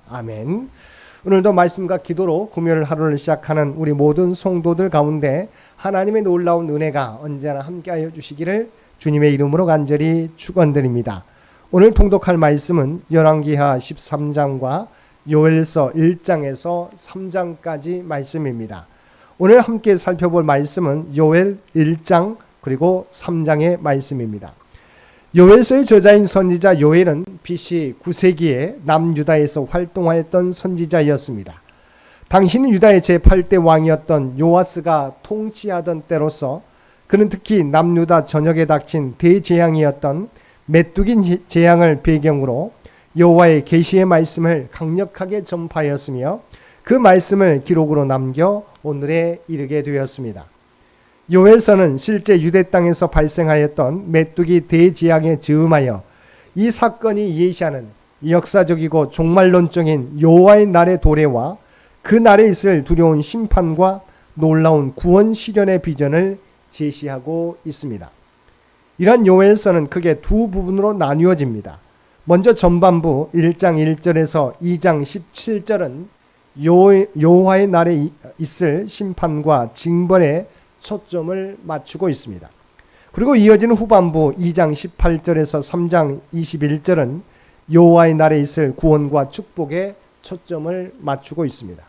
아멘. 오늘도 말씀과 기도로 금요일 하루를 시작하는 우리 모든 성도들 가운데 하나님의 놀라운 은혜가 언제나 함께하여 주시기를 주님의 이름으로 간절히 축원드립니다. 오늘 통독할 말씀은 열왕기하 13장과 요엘서 1장에서 3장까지 말씀입니다. 오늘 함께 살펴볼 말씀은 요엘 1장 그리고 3장의 말씀입니다. 요엘서의 저자인 선지자 요엘은 BC 9세기에 남유다에서 활동하였던 선지자였습니다. 당시는 유다의 제8대 왕이었던 요아스가 통치하던 때로서 그는 특히 남유다 전역에 닥친 대재앙이었던 메뚜기 재앙을 배경으로 여호와의 계시의 말씀을 강력하게 전파하였으며 그 말씀을 기록으로 남겨 오늘에 이르게 되었습니다. 요엘서는 실제 유대 땅에서 발생하였던 메뚜기 대재앙에 즈음하여 이 사건이 예시하는 역사적이고 종말론적인 여호와의 날의 도래와 그 날에 있을 두려운 심판과 놀라운 구원 시련의 비전을 제시하고 있습니다. 이러한 요엘서는 크게 두 부분으로 나뉘어집니다. 먼저 전반부 1장 1절에서 2장 17절은 여호와의 날에 있을 심판과 징벌에 초점을 맞추고 있습니다. 그리고 이어지는 후반부 2장 18절에서 3장 21절은 여호와의 날에 있을 구원과 축복에 초점을 맞추고 있습니다.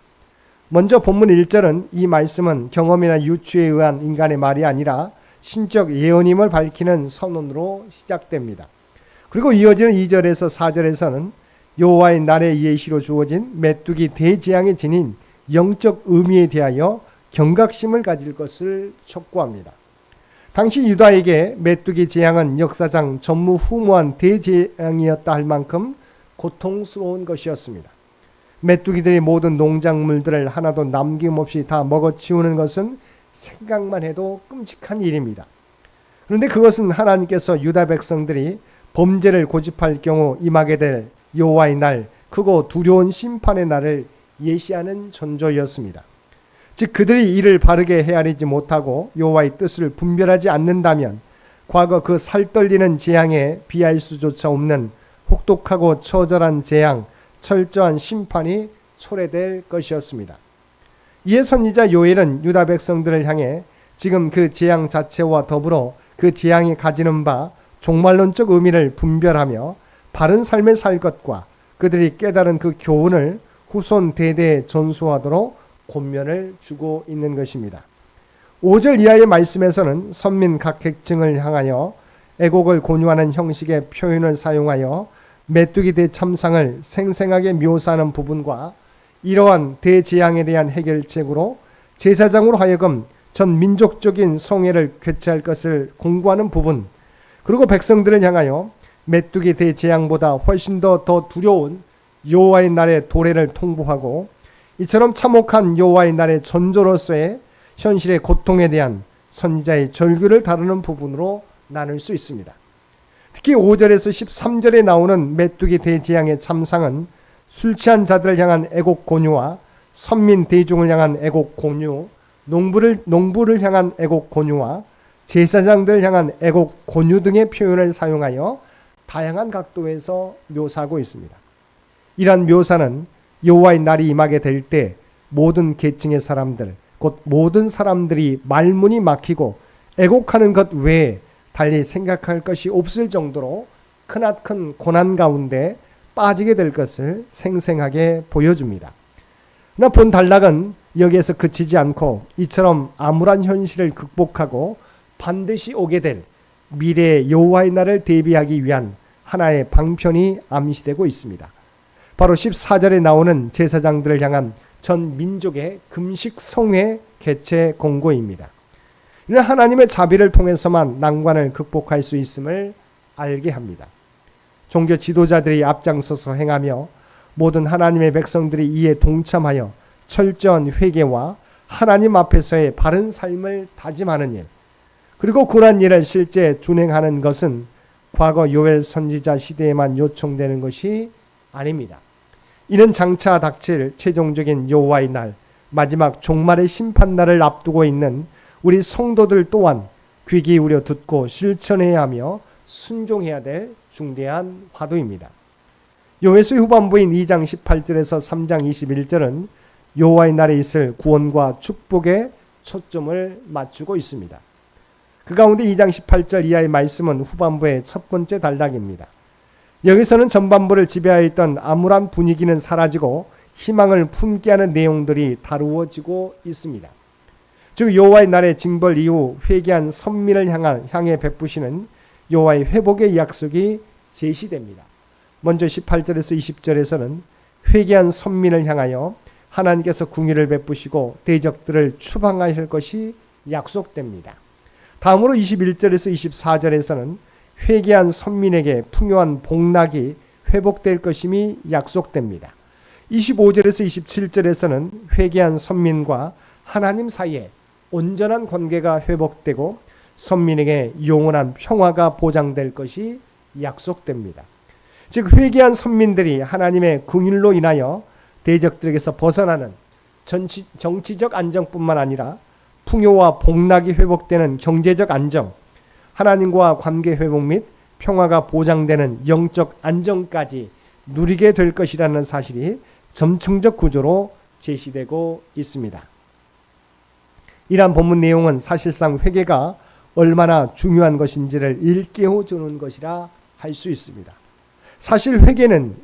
먼저 본문 1절은 이 말씀은 경험이나 유추에 의한 인간의 말이 아니라 신적 예언임을 밝히는 선언으로 시작됩니다. 그리고 이어지는 2절에서 4절에서는 여호와의 날의 예시로 주어진 메뚜기 대재앙에 지닌 영적 의미에 대하여 경각심을 가질 것을 촉구합니다. 당시 유다에게 메뚜기 재앙은 역사상 전무후무한 대재앙이었다 할 만큼 고통스러운 것이었습니다. 메뚜기들이 모든 농작물들을 하나도 남김없이 다 먹어치우는 것은 생각만 해도 끔찍한 일입니다. 그런데 그것은 하나님께서 유다 백성들이 범죄를 고집할 경우 임하게 될 여호와의 날, 크고 두려운 심판의 날을 예시하는 전조였습니다. 즉 그들이 이를 바르게 헤아리지 못하고 여호와의 뜻을 분별하지 않는다면 과거 그 살떨리는 재앙에 비할 수조차 없는 혹독하고 처절한 재앙, 철저한 심판이 초래될 것이었습니다. 이에 선지자 요엘은 유다 백성들을 향해 지금 그 재앙 자체와 더불어 그 재앙이 가지는 바 종말론적 의미를 분별하며 바른 삶을 살 것과 그들이 깨달은 그 교훈을 후손 대대에 전수하도록 권면을 주고 있는 것입니다. 5절 이하의 말씀에서는 선민 각 계층을 향하여 애곡을 권유하는 형식의 표현을 사용하여 메뚜기 대참상을 생생하게 묘사하는 부분과 이러한 대재앙에 대한 해결책으로 제사장으로 하여금 전 민족적인 성회를 개최할 것을 공고하는 부분, 그리고 백성들을 향하여 메뚜기 대재앙보다 훨씬 더 두려운 여호와의 날의 도래를 통보하고 이처럼 참혹한 여호와의 날의 전조로서의 현실의 고통에 대한 선지자의 절규를 다루는 부분으로 나눌 수 있습니다. 특히 5절에서 13절에 나오는 메뚜기 대재앙의 참상은 술 취한 자들을 향한 애곡 권유와 선민 대중을 향한 애곡 권유, 농부를 향한 애곡 권유와 제사장들을 향한 애곡 권유 등의 표현을 사용하여 다양한 각도에서 묘사하고 있습니다. 이러한 묘사는 여호와의 날이 임하게 될 때 모든 계층의 사람들, 곧 모든 사람들이 말문이 막히고 애곡하는 것 외에 달리 생각할 것이 없을 정도로 크나큰 고난 가운데 빠지게 될 것을 생생하게 보여줍니다. 그러나 본 단락은 여기에서 그치지 않고 이처럼 암울한 현실을 극복하고 반드시 오게 될 미래의 여호와의 날을 대비하기 위한 하나의 방편이 암시되고 있습니다. 바로 14절에 나오는 제사장들을 향한 전 민족의 금식 성회 개최 공고입니다. 이는 하나님의 자비를 통해서만 난관을 극복할 수 있음을 알게 합니다. 종교 지도자들이 앞장서서 행하며 모든 하나님의 백성들이 이에 동참하여 철저한 회개와 하나님 앞에서의 바른 삶을 다짐하는 일, 그리고 그러한 일을 실제 준행하는 것은 과거 요엘 선지자 시대에만 요청되는 것이 아닙니다. 이는 장차 닥칠 최종적인 여호와의 날, 마지막 종말의 심판날을 앞두고 있는 우리 성도들 또한 귀 기울여 듣고 실천해야 하며 순종해야 될 중대한 화두입니다. 요회수 후반부인 2장 18절에서 3장 21절은 여호와의 날에 있을 구원과 축복에 초점을 맞추고 있습니다. 그 가운데 2장 18절 이하의 말씀은 후반부의 첫 번째 단락입니다. 여기서는 전반부를 지배하였던 암울한 분위기는 사라지고 희망을 품게 하는 내용들이 다루어지고 있습니다. 즉 여호와의 날의 징벌 이후 회개한 선민을 향해 베푸시는 여호와의 회복의 약속이 제시됩니다. 먼저 18절에서 20절에서는 회개한 선민을 향하여 하나님께서 궁의를 베푸시고 대적들을 추방하실 것이 약속됩니다. 다음으로 21절에서 24절에서는 회개한 선민에게 풍요한 복락이 회복될 것임이 약속됩니다. 25절에서 27절에서는 회개한 선민과 하나님 사이에 온전한 관계가 회복되고 선민에게 영원한 평화가 보장될 것이 약속됩니다. 즉 회개한 선민들이 하나님의 긍휼로 인하여 대적들에게서 벗어나는 정치적 안정뿐만 아니라 풍요와 복락이 회복되는 경제적 안정, 하나님과 관계 회복 및 평화가 보장되는 영적 안정까지 누리게 될 것이라는 사실이 점층적 구조로 제시되고 있습니다. 이러한 본문 내용은 사실상 회개가 얼마나 중요한 것인지를 일깨워 주는 것이라 할 수 있습니다. 사실 회개는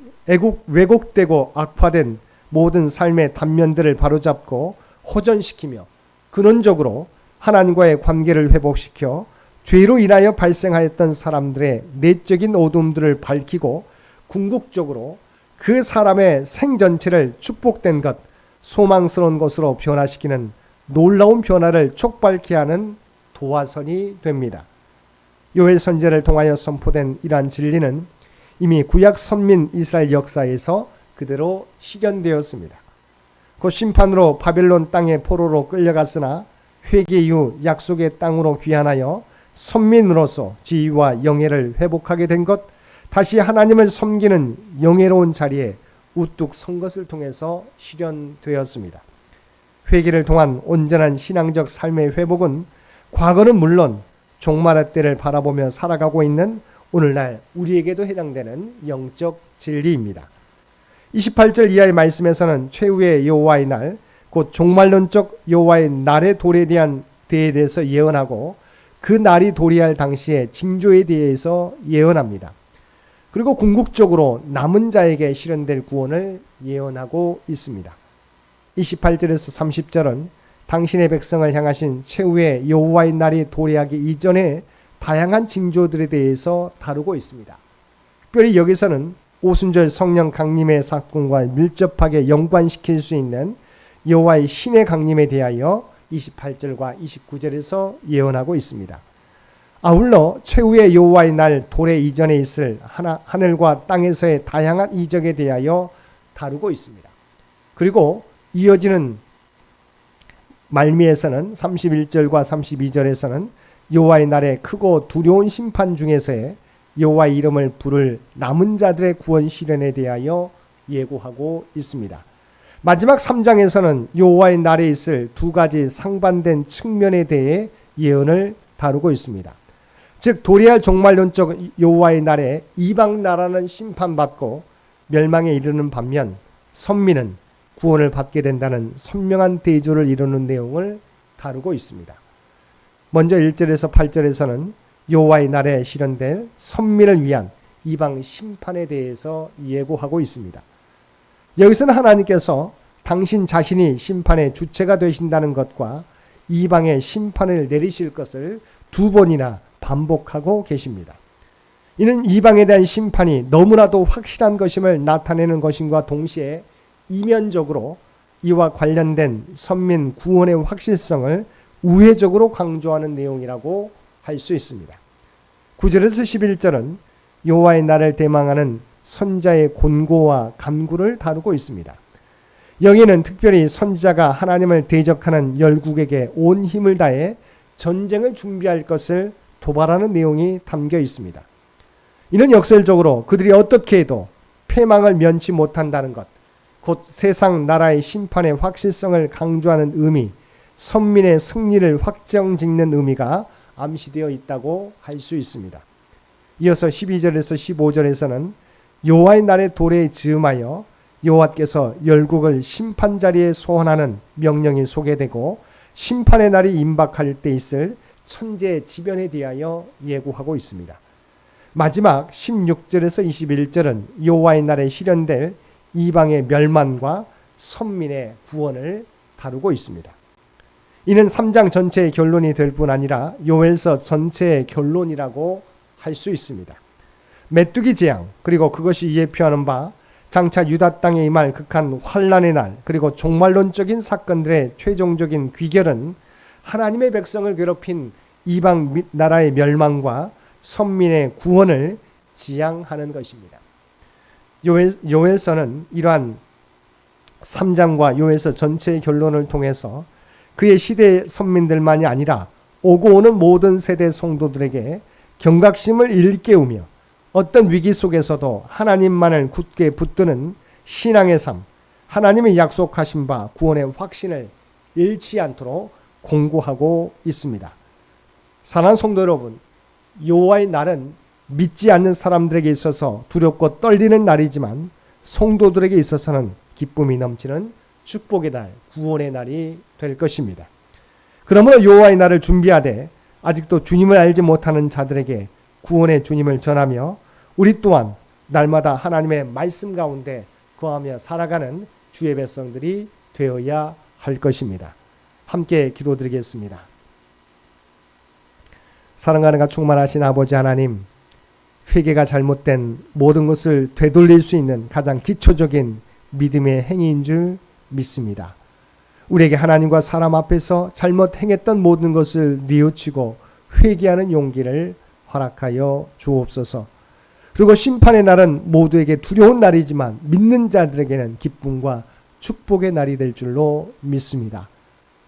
왜곡되고 악화된 모든 삶의 단면들을 바로잡고 호전시키며 근원적으로 하나님과의 관계를 회복시켜 죄로 인하여 발생하였던 사람들의 내적인 어둠들을 밝히고 궁극적으로 그 사람의 생전체를 축복된 것, 소망스러운 것으로 변화시키는 놀라운 변화를 촉발케 하는 도화선이 됩니다. 요엘 선지자를 통하여 선포된 이러한 진리는 이미 구약 선민 이스라엘 역사에서 그대로 실현되었습니다. 곧 심판으로 바벨론 땅의 포로로 끌려갔으나 회개 이후 약속의 땅으로 귀환하여 선민으로서 지위와 영예를 회복하게 된 것, 다시 하나님을 섬기는 영예로운 자리에 우뚝 선 것을 통해서 실현되었습니다. 회개를 통한 온전한 신앙적 삶의 회복은 과거는 물론 종말의 때를 바라보며 살아가고 있는 오늘날 우리에게도 해당되는 영적 진리입니다. 28절 이하의 말씀에서는 최후의 여호와의 날, 곧 종말론적 여호와의 날의 도래에 대해서 예언하고 그 날이 도래할 당시의 징조에 대해서 예언합니다. 그리고 궁극적으로 남은 자에게 실현될 구원을 예언하고 있습니다. 28절에서 30절은 당신의 백성을 향하신 최후의 여호와의 날이 도래하기 이전에 다양한 징조들에 대해서 다루고 있습니다. 특별히 여기서는 오순절 성령 강림의 사건과 밀접하게 연관시킬 수 있는 여호와의 신의 강림에 대하여 28절과 29절에서 예언하고 있습니다. 아울러 최후의 여호와의 날 도래 이전에 있을 하늘과 땅에서의 다양한 이적에 대하여 다루고 있습니다. 그리고 이어지는 말미에서는 31절과 32절에서는 여호와의 날에 크고 두려운 심판 중에서의 여호와의 이름을 부를 남은 자들의 구원 실현에 대하여 예고하고 있습니다. 마지막 3장에서는 여호와의 날에 있을 두 가지 상반된 측면에 대해 예언을 다루고 있습니다. 즉 도래할 종말론적 여호와의 날에 이방 나라는 심판받고 멸망에 이르는 반면 선민은 구원을 받게 된다는 선명한 대조를 이루는 내용을 다루고 있습니다. 먼저 1절에서 8절에서는 여호와의 날에 실현될 선민을 위한 이방 심판에 대해서 예고하고 있습니다. 여기서는 하나님께서 당신 자신이 심판의 주체가 되신다는 것과 이방의 심판을 내리실 것을 두 번이나 반복하고 계십니다. 이는 이방에 대한 심판이 너무나도 확실한 것임을 나타내는 것임과 동시에 이면적으로 이와 관련된 선민 구원의 확실성을 우회적으로 강조하는 내용이라고 할 수 있습니다. 9절에서 11절은 여호와의 날을 대망하는 선자의 곤고와 간구를 다루고 있습니다. 여기는 특별히 선지자가 하나님을 대적하는 열국에게 온 힘을 다해 전쟁을 준비할 것을 도발하는 내용이 담겨 있습니다. 이는 역설적으로 그들이 어떻게 해도 패망을 면치 못한다는 것, 곧 세상 나라의 심판의 확실성을 강조하는 의미, 선민의 승리를 확정짓는 의미가 암시되어 있다고 할 수 있습니다. 이어서 12절에서 15절에서는 여호와의 날에 도래에 즈음하여 여호와께서 열국을 심판자리에 소환하는 명령이 소개되고 심판의 날이 임박할 때 있을 천재 지변에 대하여 예고하고 있습니다. 마지막 16절에서 21절은 여호와의 날에 실현될 이방의 멸망과 선민의 구원을 다루고 있습니다. 이는 3장 전체의 결론이 될 뿐 아니라 요엘서 전체의 결론이라고 할 수 있습니다. 메뚜기 재앙, 그리고 그것이 예표하는 바 장차 유다 땅에 임할 극한 환란의 날, 그리고 종말론적인 사건들의 최종적인 귀결은 하나님의 백성을 괴롭힌 이방 나라의 멸망과 선민의 구원을 지향하는 것입니다. 요엘서는 이러한 3장과 요엘서 전체의 결론을 통해서 그의 시대의 선민들만이 아니라 오고 오는 모든 세대 성도들에게 경각심을 일깨우며 어떤 위기 속에서도 하나님만을 굳게 붙드는 신앙의 삶, 하나님의 약속하신 바 구원의 확신을 잃지 않도록 공고하고 있습니다. 사랑하는 성도 여러분, 여호와의 날은 믿지 않는 사람들에게 있어서 두렵고 떨리는 날이지만 성도들에게 있어서는 기쁨이 넘치는 축복의 날, 구원의 날이 될 것입니다. 그러므로 여호와의 날을 준비하되 아직도 주님을 알지 못하는 자들에게 구원의 주님을 전하며 우리 또한 날마다 하나님의 말씀 가운데 거하며 살아가는 주의 백성들이 되어야 할 것입니다. 함께 기도드리겠습니다. 사랑과 은혜가 충만하신 아버지 하나님, 회개가 잘못된 모든 것을 되돌릴 수 있는 가장 기초적인 믿음의 행위인 줄 믿습니다. 우리에게 하나님과 사람 앞에서 잘못 행했던 모든 것을 뉘우치고 회개하는 용기를 허락하여 주옵소서. 그리고 심판의 날은 모두에게 두려운 날이지만 믿는 자들에게는 기쁨과 축복의 날이 될 줄로 믿습니다.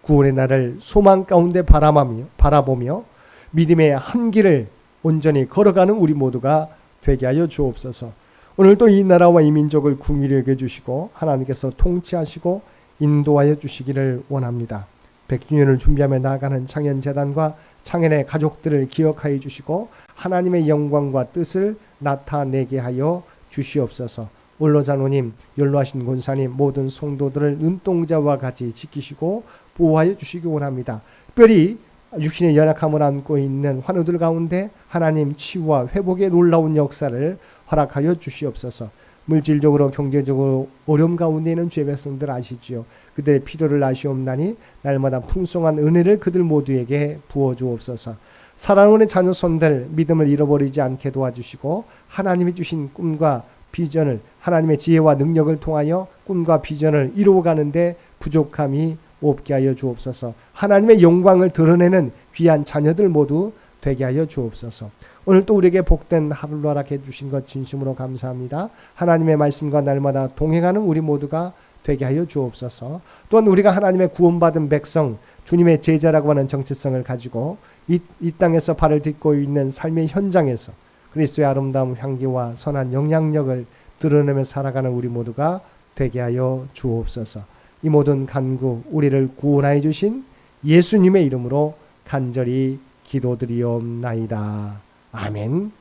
구원의 날을 소망 가운데 바라보며 믿음의 한 길을 온전히 걸어가는 우리 모두가 되게 하여 주옵소서. 오늘도 이 나라와 이 민족을 긍휼히 여겨주시고 하나님께서 통치하시고 인도하여 주시기를 원합니다. 100주년을 준비하며 나아가는 창현재단과 창현의 가족들을 기억하여 주시고 하나님의 영광과 뜻을 나타내게 하여 주시옵소서. 올로자노님, 연로하신 권사님, 모든 성도들을 눈동자와 같이 지키시고 보호하여 주시기 원합니다. 특별히 육신의 연약함을 안고 있는 환우들 가운데 하나님 치유와 회복의 놀라운 역사를 허락하여 주시옵소서. 물질적으로 경제적으로 어려움 가운데 있는 죄 백성들 아시지요. 그들의 필요를 아시옵나니 날마다 풍성한 은혜를 그들 모두에게 부어주옵소서. 사랑하는 자녀 손들 믿음을 잃어버리지 않게 도와주시고 하나님이 주신 꿈과 비전을 하나님의 지혜와 능력을 통하여 꿈과 비전을 이루어가는데 부족함이 없게 하여 주옵소서. 하나님의 영광을 드러내는 귀한 자녀들 모두 되게 하여 주옵소서. 오늘 또 우리에게 복된 하루를 허락해 주신 것 진심으로 감사합니다. 하나님의 말씀과 날마다 동행하는 우리 모두가 되게 하여 주옵소서. 또한 우리가 하나님의 구원받은 백성, 주님의 제자라고 하는 정체성을 가지고 이 땅에서 발을 딛고 있는 삶의 현장에서 그리스도의 아름다운 향기와 선한 영향력을 드러내며 살아가는 우리 모두가 되게 하여 주옵소서. 이 모든 간구 우리를 구원하여 주신 예수님의 이름으로 간절히 기도드리옵나이다. 아멘.